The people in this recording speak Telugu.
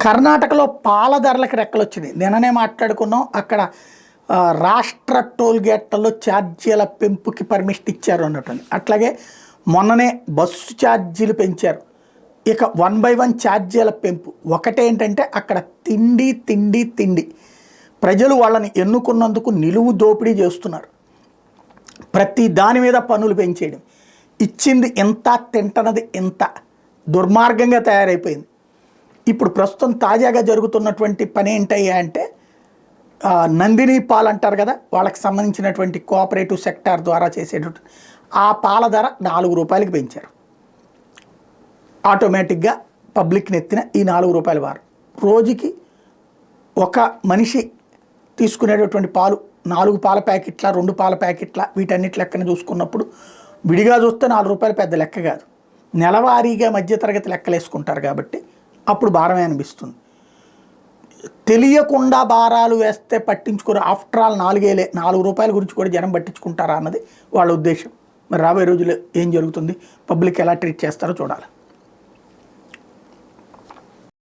కర్ణాటకలో పాల ధరలకు రెక్కలొచ్చినాయి. నిన్ననే మాట్లాడుకున్నాం. అక్కడ రాష్ట్ర టోల్ గేట్లలో ఛార్జీల పెంపుకి పర్మిషన్ ఇచ్చారు అన్నట్టు. అట్లాగే మొన్ననే బస్సు ఛార్జీలు పెంచారు. ఇక 1 by 1 ఛార్జీల పెంపు. ఒకటేంటంటే అక్కడ తిండి తిండి తిండి ప్రజలు వాళ్ళని ఎన్నుకున్నందుకు నిలువు దోపిడీ చేస్తున్నారు. ప్రతి దాని మీద పన్నులు పెంచేయడం, ఇచ్చింది ఎంత తింటనది ఎంత దుర్మార్గంగా తయారైపోయింది. ఇప్పుడు ప్రస్తుతం తాజాగా జరుగుతున్నటువంటి పని ఏంటయ్యా అంటే నందిని పాలు అంటారు కదా, వాళ్ళకి సంబంధించినటువంటి కోఆపరేటివ్ సెక్టార్ ద్వారా చేసేటువంటి ఆ పాల ధర 4 రూపాయలకి పెంచారు. ఆటోమేటిక్గా పబ్లిక్ని ఎత్తిన ఈ 4 రూపాయల వారం రోజుకి ఒక మనిషి తీసుకునేటటువంటి పాలు 4 పాల ప్యాకెట్ల 2 పాల ప్యాకెట్ల వీటన్నిటి లెక్కన చూసుకున్నప్పుడు విడిగా చూస్తే 4 రూపాయలు పెద్ద లెక్క కాదు. నెలవారీగా మధ్యతరగతి లెక్కలు వేసుకుంటారు కాబట్టి అప్పుడు భారమే అనిపిస్తుంది. తెలియకుండా భారాలు వేస్తే పట్టించుకోరు. ఆఫ్టర్ ఆల్ 4 రూపాయల గురించి కూడా జనం పట్టించుకుంటారా అన్నది వాళ్ళ ఉద్దేశం. మరి రాబోయే రోజుల్లో ఏం జరుగుతుంది, పబ్లిక్ ఎలా ట్రీట్ చేస్తారో చూడాలి.